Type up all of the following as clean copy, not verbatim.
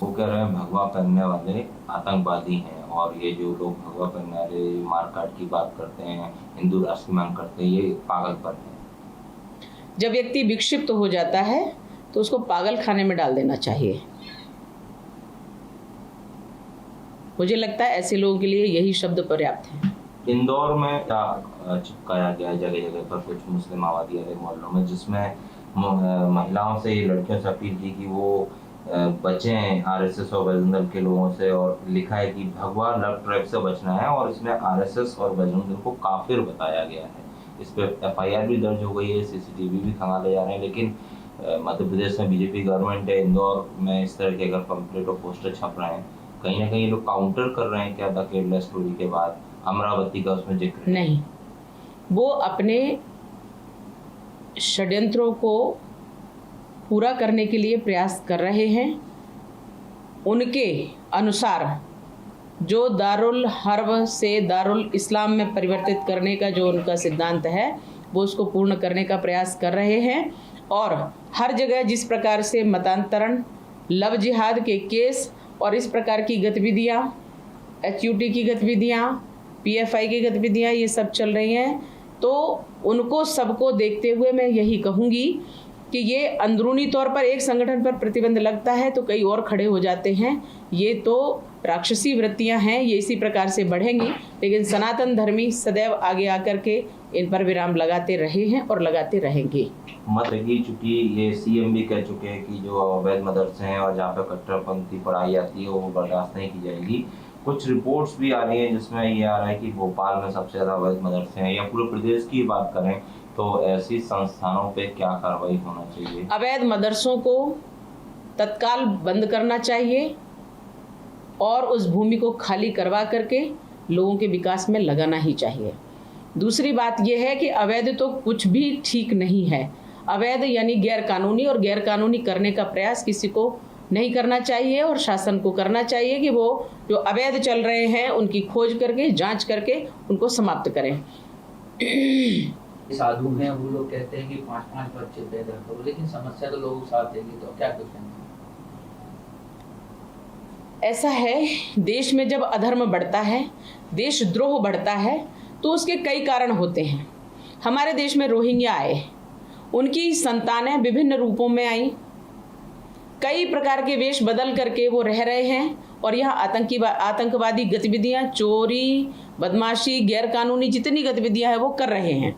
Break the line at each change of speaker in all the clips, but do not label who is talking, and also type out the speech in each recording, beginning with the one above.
वो कह रहे हैं भगवा पहनने वाले आतंकवादी हैं, और ये जो लोग भगवा पहनने वाले मारकाट की बात करते हैं, हिंदू राष्ट्र की मांग करते हैं, ये पागलपन है।
जब व्यक्ति विक्षिप्त हो जाता है तो उसको पागल खाने में डाल देना चाहिए। मुझे लगता है ऐसे लोगों के लिए यही शब्द पर्याप्त है।
इंदौर में चिपकाया गया जगह जगह पर कुछ मुस्लिम आबादी वाले मोहल्लों में, जिसमें महिलाओं से, लड़कियों से अपील की कि वो बचें आरएसएस और बजरंग दल के लोगों से, और लिखा है कि भगवा लव ट्रैप से बचना है, और इसमें आरएसएस और बजरंग दल को काफिर बताया गया है। इस पे एफआईआर भी दर्ज हो गई है, सीसीटीवी भी खंगाले जा रहे हैं, लेकिन मध्य प्रदेश में बीजेपी गवर्नमेंट है, इंदौर में इस तरह के अगर पंपलेट और पोस्टर छप रहे हैं, कहीं ना कहीं लोग काउंटर कर रहे हैं क्या द केरला स्टोरी के बाद अमरावती का उसमें जिक्र
नहीं। वो अपने षड्यंत्रों को पूरा करने के लिए प्रयास कर रहे हैं। उनके अनुसार जो दारुल हर्ब से दारुल इस्लाम में परिवर्तित करने का जो उनका सिद्धांत है, वो उसको पूर्ण करने का प्रयास कर रहे हैं। और हर जगह जिस प्रकार से मतांतरण, लव जिहाद के केस और इस प्रकार की गतिविधियाँ, HUT की गतिविधियाँ, PFI की गतिविधियाँ, ये सब चल रही हैं, तो उनको सबको देखते हुए मैं यही कहूँगी कि ये अंदरूनी तौर पर एक संगठन पर प्रतिबंध लगता है तो कई और खड़े हो जाते हैं। ये तो राक्षसी वृत्तियां हैं, ये इसी प्रकार से बढ़ेंगी, लेकिन सनातन धर्मी सदैव आगे आकर के इन पर विराम लगाते रहे हैं और लगाते रहेंगे।
मत रही, चूंकि ये सीएम भी कह चुके हैं कि जो अवैध मदरसे हैं और जहाँ पे कट्टरपंथी पढ़ाई जाती है वो बर्दाश्त नहीं की जाएगी। कुछ रिपोर्ट्स भी आ रही हैं जिसमें ये आ रहा है कि भोपाल में सबसे ज़्यादा अवैध मदरसे हैं, या पूरे प्रदेश की बात करें तो ऐसी संस्थानों पे क्या कार्रवाई होना चाहिए?
अवैध मदरसों को तत्काल बंद करना चाहिए और उस भूमि को खाली करवा करके लोगों के विकास में लगाना ही चाहिए। दूसरी बात यह है कि अवैध तो कुछ भी ठीक नहीं है। अवैध यानी गैर कानूनी, और गैर कानूनी करने का प्रयास किसी को नहीं करना चाहिए, और शासन को करना चाहिए कि वो जो अवैध चल रहे हैं उनकी खोज करके, जांच करके उनको समाप्त करें।
साधु हैं वो लोग कहते हैं कि 5-5 बच्चे पैदा करो, लेकिन समस्या तो लोगों के साथ है, तो क्या करें?
ऐसा है, देश में जब अधर्म बढ़ता है, देशद्रोह बढ़ता है, तो उसके कई कारण होते हैं। हमारे देश में रोहिंग्या आए, उनकी संतानें विभिन्न रूपों में आई, कई प्रकार के वेश बदल करके वो रह रहे हैं, और यहाँ आतंकवादी गतिविधियाँ, चोरी, बदमाशी, गैर कानूनी जितनी गतिविधियाँ हैं वो कर रहे हैं।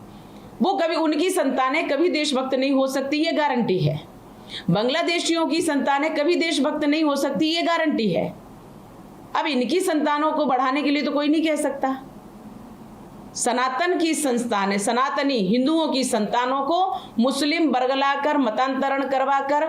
वो कभी, उनकी संतानें कभी देशभक्त नहीं हो सकती, ये गारंटी है। बांग्लादेशियों की संतानें कभी देशभक्त नहीं हो सकती, ये गारंटी है। अब इनकी संतानों को बढ़ाने के लिए तो कोई नहीं कह सकता। सनातन की संतानें, सनातनी हिंदुओं की संतानों को मुस्लिम बरगलाकर, मतांतरण करवा कर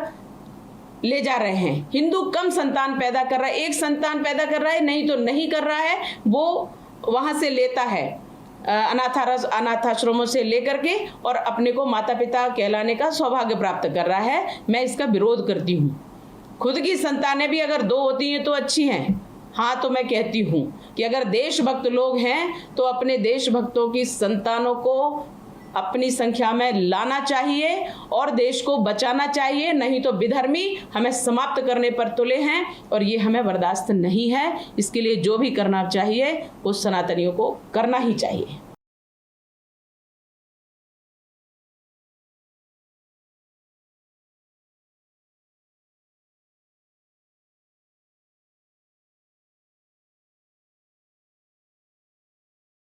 ले जा रहे हैं। हिंदू कम संतान पैदा कर रहा है, एक संतान पैदा कर रहा है, नहीं तो नहीं कर रहा है, वो वहां से लेता है अनाथाश्रमों से लेकर के, और अपने को माता पिता कहलाने का सौभाग्य प्राप्त कर रहा है। मैं इसका विरोध करती हूँ। खुद की संतानें भी अगर 2 होती हैं तो अच्छी हैं। हाँ, तो मैं कहती हूँ कि अगर देशभक्त लोग हैं तो अपने देशभक्तों की संतानों को अपनी संख्या में लाना चाहिए और देश को बचाना चाहिए, नहीं तो विधर्मी हमें समाप्त करने पर तुले हैं, और ये हमें बर्दाश्त नहीं है। इसके लिए जो भी करना चाहिए वो सनातनियों को करना ही चाहिए।